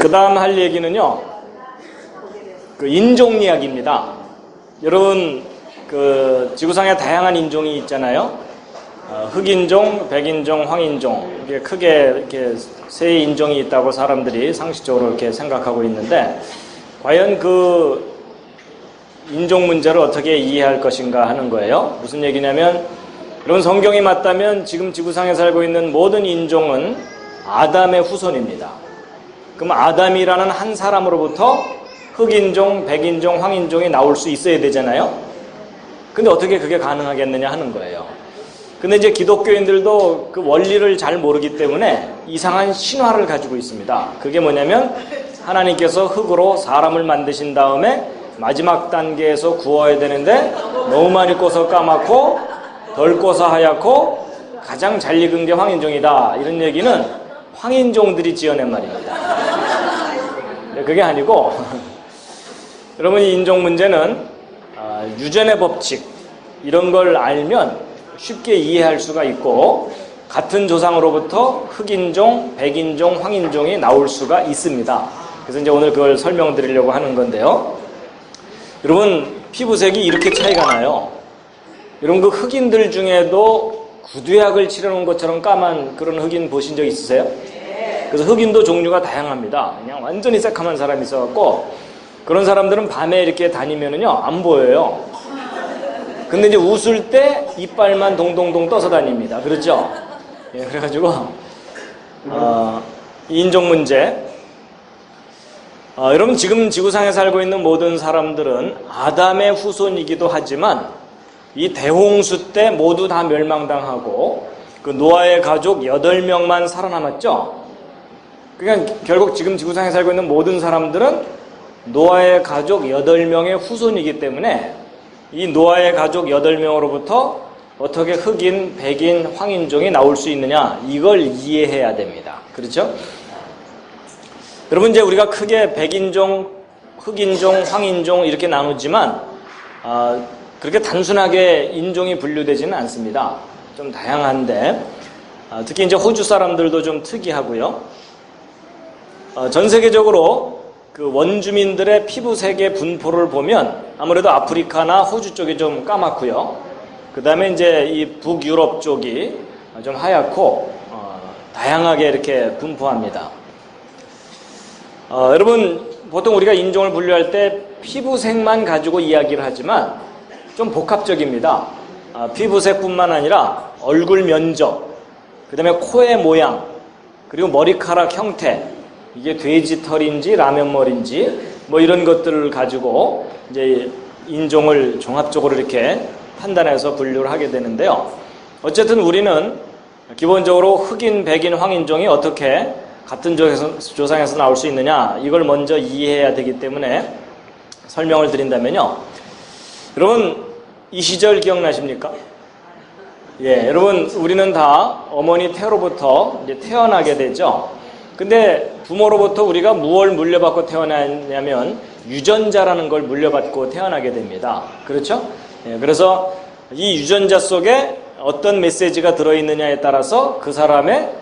그 다음 할 얘기는요, 그 인종 이야기입니다. 여러분, 그 지구상에 다양한 인종이 있잖아요. 흑인종, 백인종, 황인종, 이게 크게 이렇게 세 인종이 있다고 사람들이 상식적으로 이렇게 생각하고 있는데, 과연 그 인종 문제를 어떻게 이해할 것인가 하는 거예요. 무슨 얘기냐면, 이런 성경이 맞다면 지금 지구상에 살고 있는 모든 인종은 아담의 후손입니다. 그럼 아담이라는 한 사람으로부터 흑인종, 백인종, 황인종이 나올 수 있어야 되잖아요. 근데 어떻게 그게 가능하겠느냐 하는 거예요. 근데 이제 기독교인들도 그 원리를 잘 모르기 때문에 이상한 신화를 가지고 있습니다. 그게 뭐냐면 하나님께서 흙으로 사람을 만드신 다음에 마지막 단계에서 구워야 되는데 너무 많이 구워서 까맣고 덜 구워서 하얗고 가장 잘 익은 게 황인종이다. 이런 얘기는 황인종들이 지어낸 말입니다. 그게 아니고 여러분, 이 인종 문제는 유전의 법칙 이런 걸 알면 쉽게 이해할 수가 있고 같은 조상으로부터 흑인종, 백인종, 황인종이 나올 수가 있습니다. 그래서 이제 오늘 그걸 설명드리려고 하는 건데요. 여러분, 피부색이 이렇게 차이가 나요. 여러분, 그 흑인들 중에도 구두약을 칠해놓은 것처럼 까만 그런 흑인 보신 적 있으세요? 그래서 흑인도 종류가 다양합니다. 그냥 완전히 새카만 사람이 있어갖고 그런 사람들은 밤에 이렇게 다니면은요 안 보여요. 근데 이제 웃을 때 이빨만 동동동 떠서 다닙니다. 그렇죠? 예, 그래가지고 이 인종 문제. 여러분, 지금 지구상에 살고 있는 모든 사람들은 아담의 후손이기도 하지만 이 대홍수 때 모두 다 멸망당하고 그 노아의 가족 8명만 살아남았죠. 그러니까 결국 지금 지구상에 살고 있는 모든 사람들은 노아의 가족 8명의 후손이기 때문에 이 노아의 가족 8명으로부터 어떻게 흑인, 백인, 황인종이 나올 수 있느냐, 이걸 이해해야 됩니다. 그렇죠? 여러분, 이제 우리가 크게 백인종, 흑인종, 황인종 이렇게 나누지만 그렇게 단순하게 인종이 분류되지는 않습니다. 좀 다양한데 특히 이제 호주 사람들도 좀 특이하고요. 전 세계적으로 그 원주민들의 피부색의 분포를 보면 아무래도 아프리카나 호주 쪽이 좀 까맣고요. 그 다음에 이제 이 북유럽 쪽이 좀 하얗고 다양하게 이렇게 분포합니다. 여러분, 보통 우리가 인종을 분류할 때 피부색만 가지고 이야기를 하지만 좀 복합적입니다. 피부색뿐만 아니라 얼굴 면적, 그 다음에 코의 모양, 그리고 머리카락 형태, 이게 돼지 털인지 라면 머리인지 뭐 이런 것들을 가지고 이제 인종을 종합적으로 이렇게 판단해서 분류를 하게 되는데요. 어쨌든 우리는 기본적으로 흑인, 백인, 황인종이 어떻게 같은 조상에서 나올 수 있느냐, 이걸 먼저 이해해야 되기 때문에 설명을 드린다면요. 여러분, 이 시절 기억나십니까? 예, 여러분, 우리는 다 어머니 태로부터 이제 태어나게 되죠. 근데 부모로부터 우리가 무엇을 물려받고 태어나냐면 유전자라는 걸 물려받고 태어나게 됩니다. 그렇죠? 예, 그래서 이 유전자 속에 어떤 메시지가 들어있느냐에 따라서 그 사람의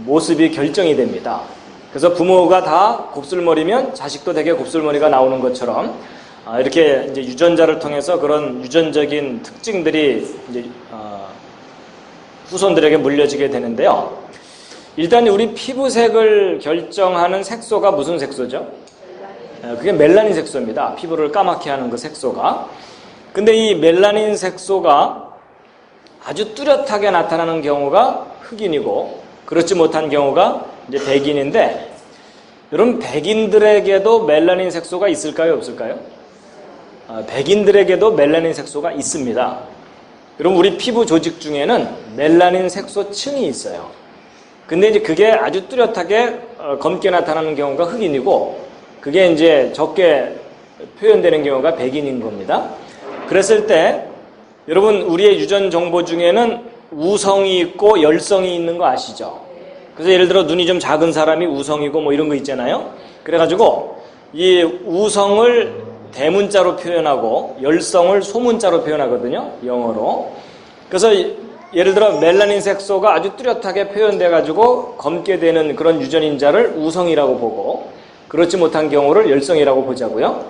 모습이 결정이 됩니다. 그래서 부모가 다 곱슬머리면 자식도 되게 곱슬머리가 나오는 것처럼 이렇게 이제 유전자를 통해서 그런 유전적인 특징들이 이제 후손들에게 물려지게 되는데요. 일단 우리 피부색을 결정하는 색소가 무슨 색소죠? 그게 멜라닌 색소입니다. 피부를 까맣게 하는 그 색소가. 근데 이 멜라닌 색소가 아주 뚜렷하게 나타나는 경우가 흑인이고 그렇지 못한 경우가 이제 백인인데, 여러분, 백인들에게도 멜라닌 색소가 있을까요, 없을까요? 백인들에게도 멜라닌 색소가 있습니다. 여러분, 우리 피부 조직 중에는 멜라닌 색소층이 있어요. 근데 이제 그게 아주 뚜렷하게 검게 나타나는 경우가 흑인이고 그게 이제 적게 표현되는 경우가 백인인 겁니다. 그랬을 때 여러분, 우리의 유전 정보 중에는 우성이 있고 열성이 있는 거 아시죠? 그래서 예를 들어 눈이 좀 작은 사람이 우성이고 뭐 이런 거 있잖아요. 그래가지고 이 우성을 대문자로 표현하고 열성을 소문자로 표현하거든요, 영어로. 그래서 예를 들어 멜라닌 색소가 아주 뚜렷하게 표현돼 가지고 검게 되는 그런 유전인자를 우성이라고 보고, 그렇지 못한 경우를 열성이라고 보자고요.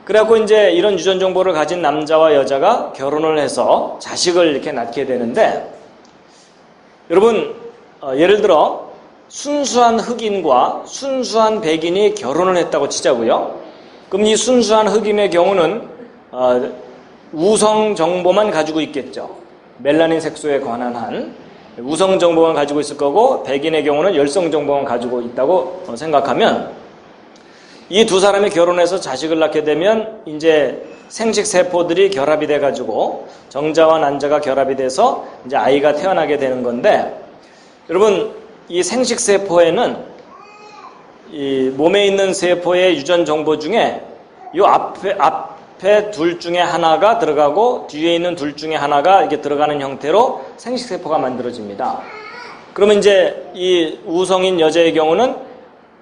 그래갖고 이제 이런 유전 정보를 가진 남자와 여자가 결혼을 해서 자식을 이렇게 낳게 되는데, 여러분, 예를 들어 순수한 흑인과 순수한 백인이 결혼을 했다고 치자고요. 그럼 이 순수한 흑인의 경우는 우성 정보만 가지고 있겠죠. 멜라닌 색소에 관한 한 우성 정보만 가지고 있을 거고, 백인의 경우는 열성 정보만 가지고 있다고 생각하면, 이 두 사람이 결혼해서 자식을 낳게 되면 이제 생식 세포들이 결합이 돼 가지고 정자와 난자가 결합이 돼서 이제 아이가 태어나게 되는 건데, 여러분, 이 생식 세포에는 이 몸에 있는 세포의 유전 정보 중에 이 앞에 둘 중에 하나가 들어가고 뒤에 있는 둘 중에 하나가 이렇게 들어가는 형태로 생식 세포가 만들어집니다. 그러면 이제 이 우성인 여자의 경우는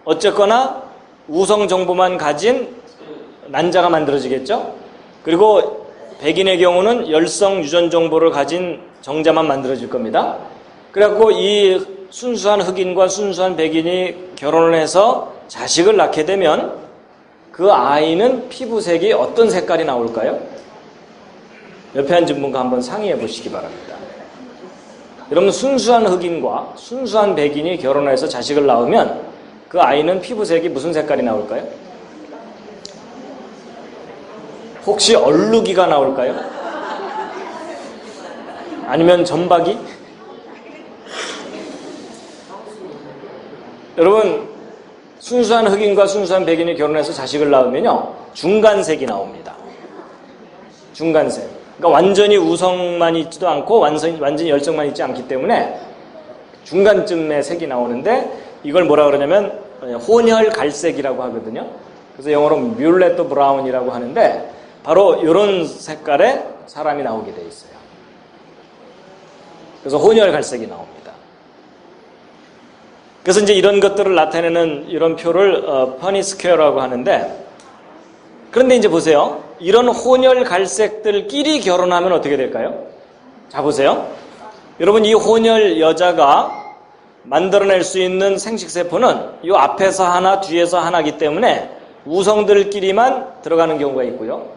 어쨌거나 우성 정보만 가진 난자가 만들어지겠죠. 그리고 백인의 경우는 열성 유전 정보를 가진 정자만 만들어질 겁니다. 그래갖고 이 순수한 흑인과 순수한 백인이 결혼을 해서 자식을 낳게 되면 그 아이는 피부색이 어떤 색깔이 나올까요? 옆에 앉은 분과 한번 상의해 보시기 바랍니다. 여러분, 순수한 흑인과 순수한 백인이 결혼해서 자식을 낳으면 그 아이는 피부색이 무슨 색깔이 나올까요? 혹시 얼룩이가 나올까요? 아니면 점박이? 여러분, 순수한 흑인과 순수한 백인이 결혼해서 자식을 낳으면요, 중간색이 나옵니다. 중간색. 그러니까 완전히 우성만 있지도 않고 완전히 열성만 있지 않기 때문에 중간쯤의 색이 나오는데, 이걸 뭐라 그러냐면 혼혈 갈색이라고 하거든요. 그래서 영어로 뮬렛 브라운이라고 하는데, 바로 이런 색깔의 사람이 나오게 돼 있어요. 그래서 혼혈 갈색이 나옵니다. 그래서 이제 이런 것들을 나타내는 이런 표를 퍼니 스퀘어라고 하는데, 그런데 이제 보세요. 이런 혼혈 갈색들끼리 결혼하면 어떻게 될까요? 자, 보세요. 여러분, 이 혼혈 여자가 만들어낼 수 있는 생식세포는 이 앞에서 하나, 뒤에서 하나이기 때문에 우성들끼리만 들어가는 경우가 있고요.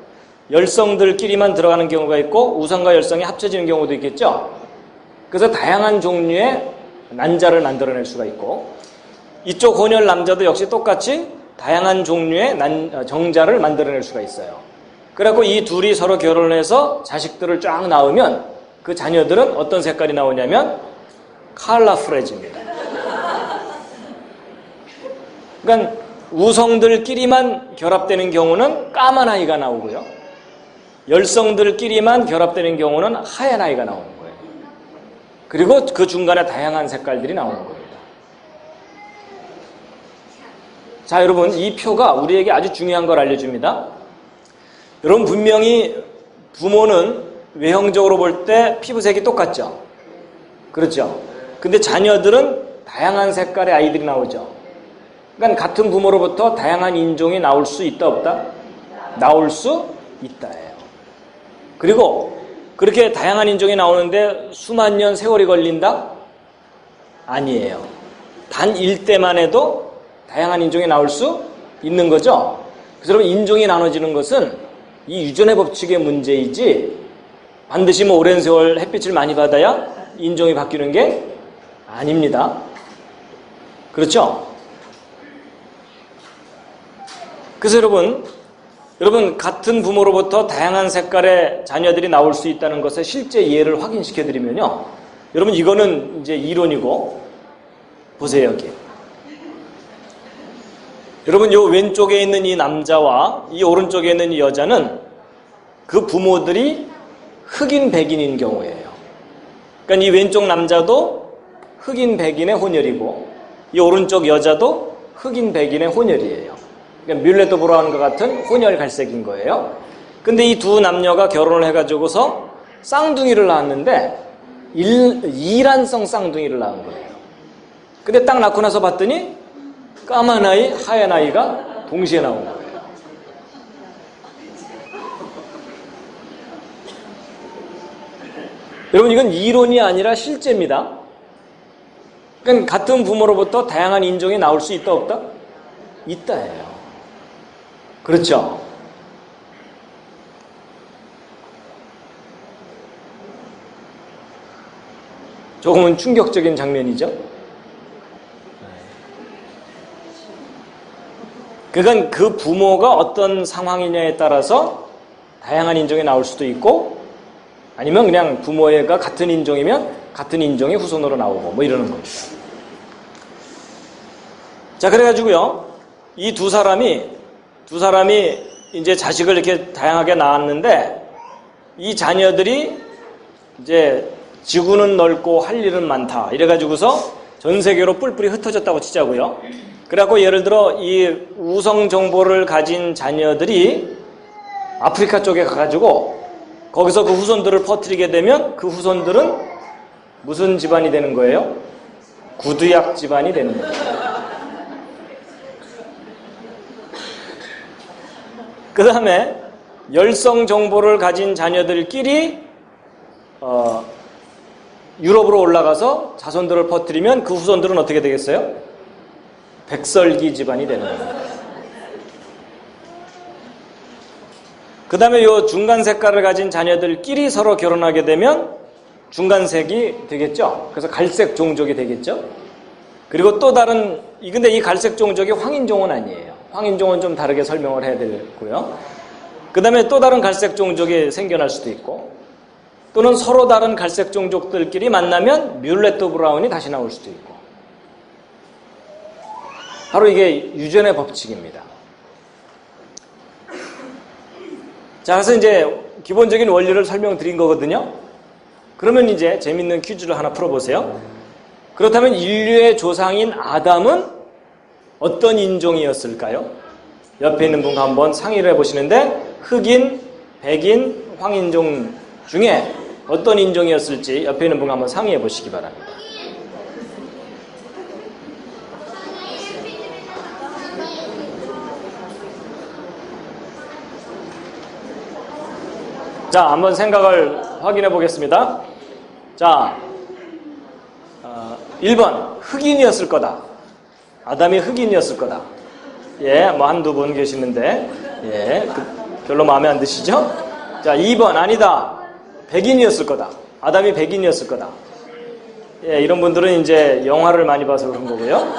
열성들끼리만 들어가는 경우가 있고, 우성과 열성이 합쳐지는 경우도 있겠죠. 그래서 다양한 종류의 난자를 만들어낼 수가 있고, 이쪽 혼혈 남자도 역시 똑같이 다양한 종류의 정자를 만들어낼 수가 있어요. 그래갖고 이 둘이 서로 결혼해서 자식들을 쫙 낳으면 그 자녀들은 어떤 색깔이 나오냐면 컬러풀해집니다. 그러니까 우성들끼리만 결합되는 경우는 까만 아이가 나오고요, 열성들끼리만 결합되는 경우는 하얀 아이가 나오는 거예요. 그리고 그 중간에 다양한 색깔들이 나오는 겁니다. 자, 여러분, 이 표가 우리에게 아주 중요한 걸 알려줍니다. 여러분, 분명히 부모는 외형적으로 볼 때 피부색이 똑같죠. 그렇죠. 근데 자녀들은 다양한 색깔의 아이들이 나오죠. 그러니까 같은 부모로부터 다양한 인종이 나올 수 있다, 없다? 나올 수 있다예요. 그리고 그렇게 다양한 인종이 나오는데 수만 년 세월이 걸린다? 아니에요. 단 일대만 해도 다양한 인종이 나올 수 있는 거죠. 그래서 여러분, 인종이 나눠지는 것은 이 유전의 법칙의 문제이지 반드시 뭐 오랜 세월 햇빛을 많이 받아야 인종이 바뀌는 게 아닙니다. 그렇죠? 그래서 여러분, 같은 부모로부터 다양한 색깔의 자녀들이 나올 수 있다는 것의 실제 예를 확인시켜 드리면요, 여러분, 이거는 이제 이론이고, 보세요, 여기. 여러분, 요 왼쪽에 있는 이 남자와 이 오른쪽에 있는 이 여자는 그 부모들이 흑인 백인인 경우예요. 그러니까 이 왼쪽 남자도 흑인 백인의 혼혈이고, 이 오른쪽 여자도 흑인 백인의 혼혈이에요. 그러니까 뮬렛 브라운과 같은 혼혈 갈색인 거예요. 근데 이 두 남녀가 결혼을 해가지고서 쌍둥이를 낳았는데 이란성 쌍둥이를 낳은 거예요. 근데 딱 낳고 나서 봤더니 까만 아이, 하얀 아이가 동시에 나온 거예요. 여러분, 이건 이론이 아니라 실제입니다. 그러니까 같은 부모로부터 다양한 인종이 나올 수 있다, 없다? 있다예요. 그렇죠? 조금은 충격적인 장면이죠. 그건 그 부모가 어떤 상황이냐에 따라서 다양한 인종이 나올 수도 있고, 아니면 그냥 부모가 같은 인종이면 같은 인종의 후손으로 나오고 뭐 이러는 겁니다. 자, 그래가지고요, 이 두 사람이 이제 자식을 이렇게 다양하게 낳았는데, 이 자녀들이 이제 지구는 넓고 할 일은 많다 이래가지고서 전 세계로 뿔뿔이 흩어졌다고 치자고요. 그래갖고 예를 들어 이 우성 정보를 가진 자녀들이 아프리카 쪽에 가가지고 거기서 그 후손들을 퍼뜨리게 되면 그 후손들은 무슨 집안이 되는 거예요? 구두약 집안이 되는 거예요. 그 다음에 열성 정보를 가진 자녀들끼리 유럽으로 올라가서 자손들을 퍼뜨리면 그 후손들은 어떻게 되겠어요? 백설기 집안이 되는 겁니다. 그 다음에 요 중간 색깔을 가진 자녀들끼리 서로 결혼하게 되면 중간색이 되겠죠. 그래서 갈색 종족이 되겠죠. 그리고 또 다른, 근데 이 갈색 종족이 황인종은 아니에요. 황인종은 좀 다르게 설명을 해야 되고요. 그 다음에 또 다른 갈색 종족이 생겨날 수도 있고, 또는 서로 다른 갈색 종족들끼리 만나면 뮬렛도 브라운이 다시 나올 수도 있고. 바로 이게 유전의 법칙입니다. 자, 그래서 이제 기본적인 원리를 설명드린 거거든요. 그러면 이제 재밌는 퀴즈를 하나 풀어보세요. 그렇다면 인류의 조상인 아담은 어떤 인종이었을까요? 옆에 있는 분과 한번 상의를 해보시는데, 흑인, 백인, 황인종 중에 어떤 인종이었을지 옆에 있는 분과 한번 상의해 보시기 바랍니다. 자, 한번 생각을 확인해 보겠습니다. 자, 1번 흑인이었을 거다. 아담이 흑인이었을 거다. 예, 뭐 한두 분 계시는데, 예, 별로 마음에 안 드시죠? 자, 2번 아니다. 백인이었을 거다. 아담이 백인이었을 거다. 예, 이런 분들은 이제 영화를 많이 봐서 그런 거고요.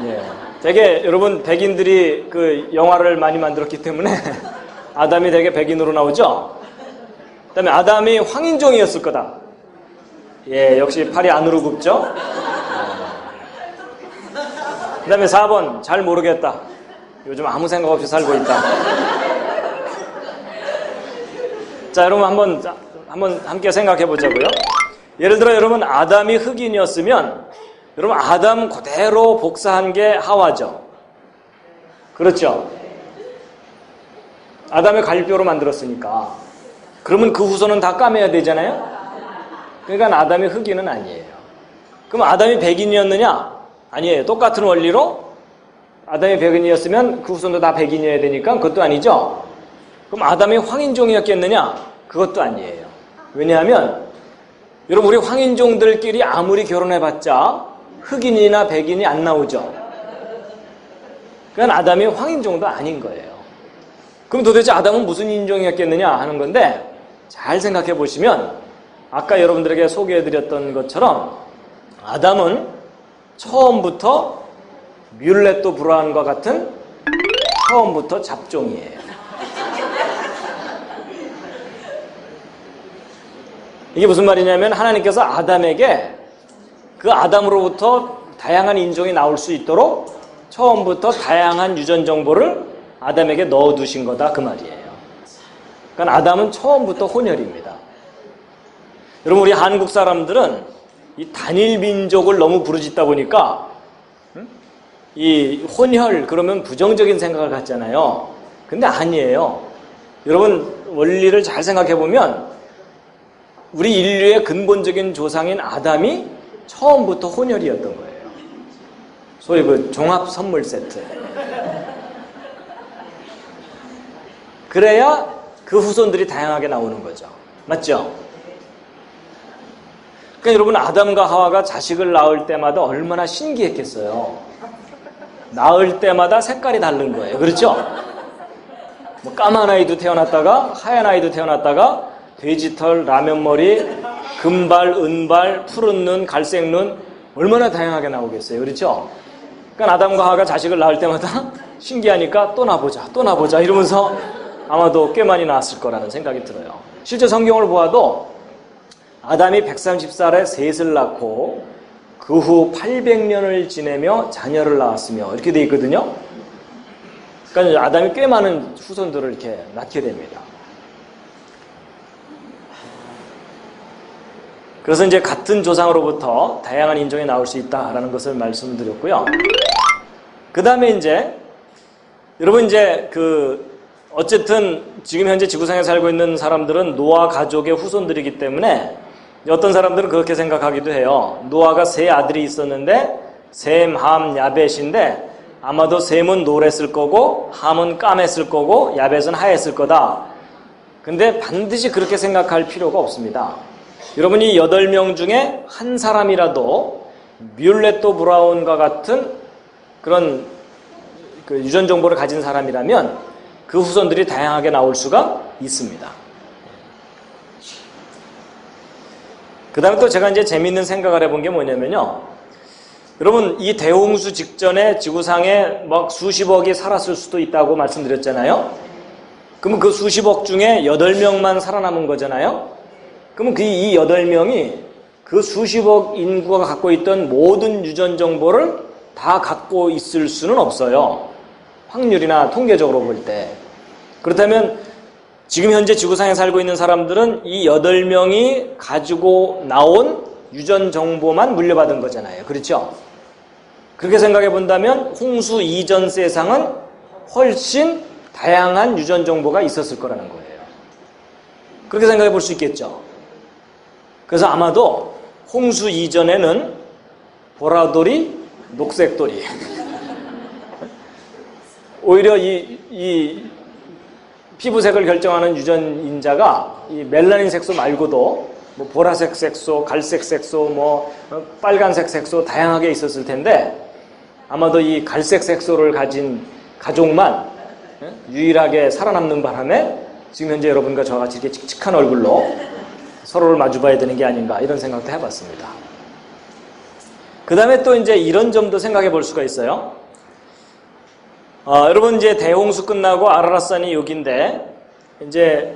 예, 되게 여러분 백인들이 그 영화를 많이 만들었기 때문에 아담이 되게 백인으로 나오죠. 그다음에 아담이 황인종이었을 거다. 예, 역시 팔이 안으로 굽죠. 그다음에 4번 잘 모르겠다. 요즘 아무 생각 없이 살고 있다. 자, 여러분 한번 함께 생각해 보자고요. 예를 들어 여러분 아담이 흑인이었으면 여러분 아담 그대로 복사한 게 하와죠. 그렇죠? 아담의 갈비뼈로 만들었으니까. 그러면 그 후손은 다 까매야 되잖아요. 그러니까 아담이 흑인은 아니에요. 그럼 아담이 백인이었느냐? 아니에요. 똑같은 원리로 아담이 백인이었으면 그 후손도 다 백인이어야 되니까 그것도 아니죠. 그럼 아담이 황인종이었겠느냐? 그것도 아니에요. 왜냐하면 여러분 우리 황인종들끼리 아무리 결혼해봤자 흑인이나 백인이 안 나오죠. 그러니까 아담이 황인종도 아닌 거예요. 그럼 도대체 아담은 무슨 인종이었겠느냐 하는 건데, 잘 생각해 보시면 아까 여러분들에게 소개해드렸던 것처럼 아담은 처음부터 뮬렛도 브라운과 같은 처음부터 잡종이에요. 이게 무슨 말이냐면 하나님께서 아담에게 그 아담으로부터 다양한 인종이 나올 수 있도록 처음부터 다양한 유전 정보를 아담에게 넣어두신 거다 그 말이에요. 그러니까 아담은 처음부터 혼혈입니다. 여러분 우리 한국 사람들은 이 단일 민족을 너무 부르짖다 보니까 이 혼혈 그러면 부정적인 생각을 갖잖아요. 근데 아니에요. 여러분 원리를 잘 생각해 보면 우리 인류의 근본적인 조상인 아담이 처음부터 혼혈이었던 거예요. 소위 그 종합 선물 세트. 그래야 그 후손들이 다양하게 나오는 거죠. 맞죠? 그러니까 여러분 아담과 하와가 자식을 낳을 때마다 얼마나 신기했겠어요. 낳을 때마다 색깔이 다른 거예요. 그렇죠? 뭐 까만 아이도 태어났다가 하얀 아이도 태어났다가 돼지털, 라면머리, 금발, 은발, 푸른 눈, 갈색 눈 얼마나 다양하게 나오겠어요. 그렇죠? 그러니까 아담과 하와가 자식을 낳을 때마다 신기하니까 또 나보자 이러면서 아마도 꽤 많이 낳았을 거라는 생각이 들어요. 실제 성경을 보아도 아담이 130살에 셋을 낳고 그 후 800년을 지내며 자녀를 낳았으며 이렇게 돼 있거든요. 그러니까 아담이 꽤 많은 후손들을 이렇게 낳게 됩니다. 그래서 이제 같은 조상으로부터 다양한 인종이 나올 수 있다라는 것을 말씀드렸고요. 그 다음에 이제 여러분 이제 어쨌든 지금 현재 지구상에 살고 있는 사람들은 노아 가족의 후손들이기 때문에 어떤 사람들은 그렇게 생각하기도 해요. 노아가 세 아들이 있었는데 셈, 함, 야벳인데 아마도 셈은 노랬을 거고 함은 까맸을 거고 야벳은 하였을 거다. 근데 반드시 그렇게 생각할 필요가 없습니다. 여러분이 8명 중에 한 사람이라도 뮬렛도 브라운과 같은 그런 유전 정보를 가진 사람이라면 그 후손들이 다양하게 나올 수가 있습니다. 그 다음에 또 제가 이제 재미있는 생각을 해본 게 뭐냐면요. 여러분, 이 대홍수 직전에 지구상에 막 수십억이 살았을 수도 있다고 말씀드렸잖아요. 그러면 그 수십억 중에 8명만 살아남은 거잖아요. 그러면 이 8명이 그 수십억 인구가 갖고 있던 모든 유전 정보를 다 갖고 있을 수는 없어요. 확률이나 통계적으로 볼 때. 그렇다면 지금 현재 지구상에 살고 있는 사람들은 이 8명이 가지고 나온 유전 정보만 물려받은 거잖아요. 그렇죠? 그렇게 생각해 본다면 홍수 이전 세상은 훨씬 다양한 유전 정보가 있었을 거라는 거예요. 그렇게 생각해 볼 수 있겠죠? 그래서 아마도 홍수 이전에는 보라돌이, 녹색돌이 오히려 이 피부색을 결정하는 유전인자가 이 멜라닌 색소 말고도 뭐 보라색 색소, 갈색 색소, 빨간색 색소 다양하게 있었을 텐데 아마도 이 갈색 색소를 가진 가족만 유일하게 살아남는 바람에 지금 현재 여러분과 저와 같이 이렇게 칙칙한 얼굴로 서로를 마주봐야 되는 게 아닌가 이런 생각도 해봤습니다. 그 다음에 또 이제 이런 점도 생각해 볼 수가 있어요. 여러분 이제 대홍수 끝나고 아라랏산이 여기인데 이제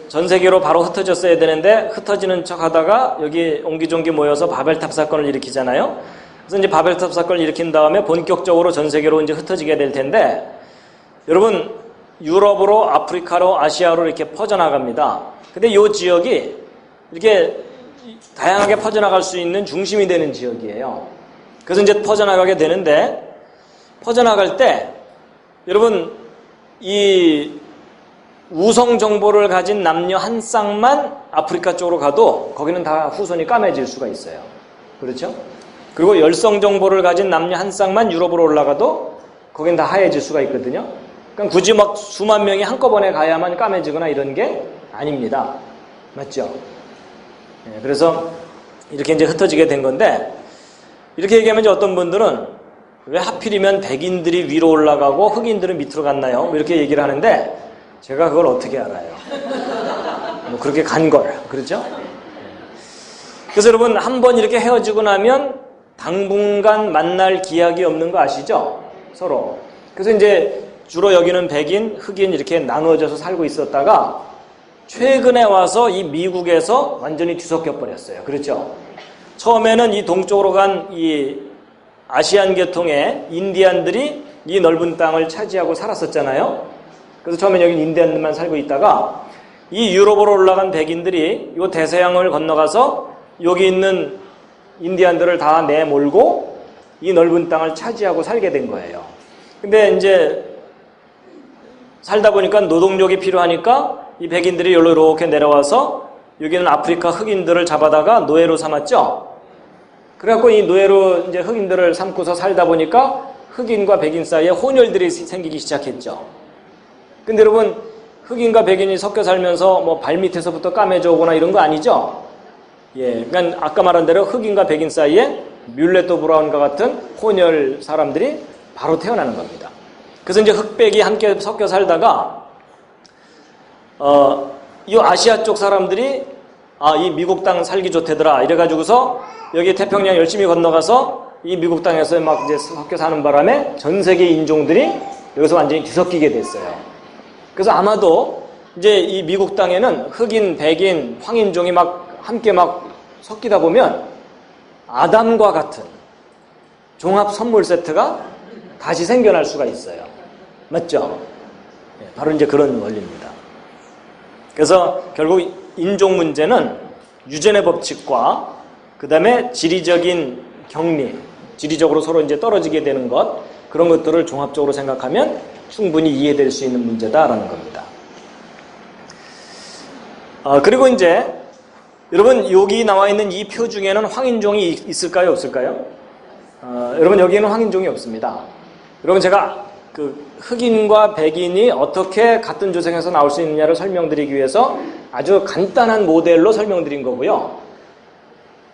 전 세계로 바로 흩어졌어야 되는데 흩어지는 척 하다가 여기 옹기종기 모여서 바벨탑 사건을 일으키잖아요. 그래서 이제 바벨탑 사건을 일으킨 다음에 본격적으로 전 세계로 이제 흩어지게 될 텐데 여러분 유럽으로 아프리카로 아시아로 이렇게 퍼져나갑니다. 근데 이 지역이 이렇게 다양하게 퍼져나갈 수 있는 중심이 되는 지역이에요. 그래서 이제 퍼져나가게 되는데 퍼져나갈 때 여러분 이 우성 정보를 가진 남녀 한 쌍만 아프리카 쪽으로 가도 거기는 다 후손이 까매질 수가 있어요. 그렇죠? 그리고 열성 정보를 가진 남녀 한 쌍만 유럽으로 올라가도 거긴 다 하얘질 수가 있거든요. 그러니까 굳이 막 수만 명이 한꺼번에 가야만 까매지거나 이런 게 아닙니다. 맞죠? 네, 그래서 이렇게 이제 흩어지게 된 건데 이렇게 얘기하면 이제 어떤 분들은 왜 하필이면 백인들이 위로 올라가고 흑인들은 밑으로 갔나요? 뭐 이렇게 얘기를 하는데 제가 그걸 어떻게 알아요? 뭐 그렇게 간 걸. 그렇죠? 그래서 여러분 한번 이렇게 헤어지고 나면 당분간 만날 기약이 없는 거 아시죠? 서로. 그래서 이제 주로 여기는 백인, 흑인 이렇게 나누어져서 살고 있었다가 최근에 와서 이 미국에서 완전히 뒤섞여 버렸어요. 그렇죠? 처음에는 이 동쪽으로 간 이 아시안 계통의 인디안들이 이 넓은 땅을 차지하고 살았었잖아요. 그래서 처음엔 여기 인디안들만 살고 있다가 이 유럽으로 올라간 백인들이 이 대서양을 건너가서 여기 있는 인디안들을 다 내몰고 이 넓은 땅을 차지하고 살게 된 거예요. 근데 이제 살다 보니까 노동력이 필요하니까 이 백인들이 여기로 이렇게 내려와서 여기는 아프리카 흑인들을 잡아다가 노예로 삼았죠. 그래갖고 이 노예로 이제 흑인들을 삼고서 살다 보니까 흑인과 백인 사이에 혼혈들이 생기기 시작했죠. 근데 여러분 흑인과 백인이 섞여 살면서 뭐 발밑에서부터 까매져 오거나 이런 거 아니죠? 예, 그러니까 아까 말한 대로 흑인과 백인 사이에 뮬렛도 브라운과 같은 혼혈 사람들이 바로 태어나는 겁니다. 그래서 이제 흑백이 함께 섞여 살다가 이 아시아 쪽 사람들이 이 미국 땅 살기 좋대더라 이래가지고서 여기 태평양 열심히 건너가서 이 미국 땅에서 막 이제 섞여 사는 바람에 전 세계 인종들이 여기서 완전히 뒤섞이게 됐어요. 그래서 아마도 이제 이 미국 땅에는 흑인, 백인, 황인종이 막 함께 막 섞이다 보면 아담과 같은 종합 선물 세트가 다시 생겨날 수가 있어요. 맞죠? 바로 이제 그런 원리입니다. 그래서 결국 인종 문제는 유전의 법칙과 그 다음에 지리적인 격리, 지리적으로 서로 이제 떨어지게 되는 것, 그런 것들을 종합적으로 생각하면 충분히 이해될 수 있는 문제다라는 겁니다. 그리고 이제 여러분 여기 나와 있는 이 표 중에는 황인종이 있을까요? 없을까요? 여러분 여기에는 황인종이 없습니다. 여러분 제가 그 흑인과 백인이 어떻게 같은 조상에서 나올 수 있느냐를 설명드리기 위해서 아주 간단한 모델로 설명드린 거고요.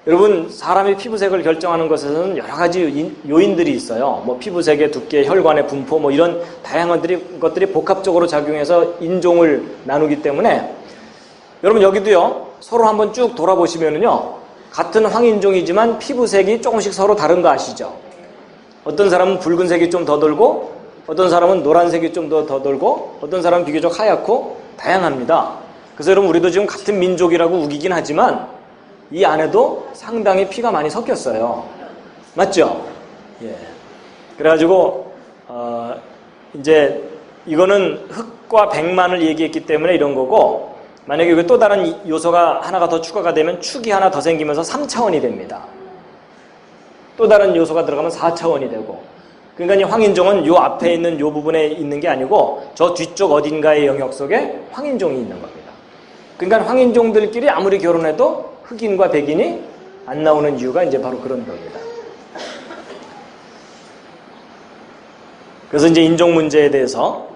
여러분 사람의 피부색을 결정하는 것에서는 여러 가지 요인들이 있어요. 뭐 피부색의 두께, 혈관의 분포 뭐 이런 다양한 것들이 복합적으로 작용해서 인종을 나누기 때문에 여러분 여기도요 서로 한번 쭉 돌아보시면은요 같은 황인종이지만 피부색이 조금씩 서로 다른 거 아시죠? 어떤 사람은 붉은색이 좀 더 돌고 어떤 사람은 노란색이 좀 더 돌고 어떤 사람은 비교적 하얗고 다양합니다. 그래서 여러분 우리도 지금 같은 민족이라고 우기긴 하지만 이 안에도 상당히 피가 많이 섞였어요. 맞죠? 예. 그래가지고 이제 이거는 흑과 백만을 얘기했기 때문에 이런 거고 만약에 여기 또 다른 요소가 하나가 더 추가가 되면 축이 하나 더 생기면서 3차원이 됩니다. 또 다른 요소가 들어가면 4차원이 되고 그러니까 이 황인종은 요 앞에 있는 요 부분에 있는 게 아니고 저 뒤쪽 어딘가의 영역 속에 황인종이 있는 겁니다. 그러니까 황인종들끼리 아무리 결혼해도 흑인과 백인이 안 나오는 이유가 이제 바로 그런 겁니다. 그래서 이제 인종 문제에 대해서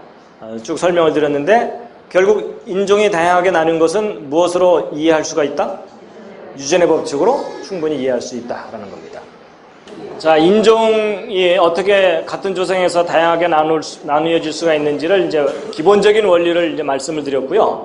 쭉 설명을 드렸는데 결국 인종이 다양하게 나눈 것은 무엇으로 이해할 수가 있다? 유전의 법칙으로 충분히 이해할 수 있다라는 겁니다. 자, 인종이 어떻게 같은 조상에서 다양하게 나누어질 수가 있는지를 이제 기본적인 원리를 이제 말씀을 드렸고요.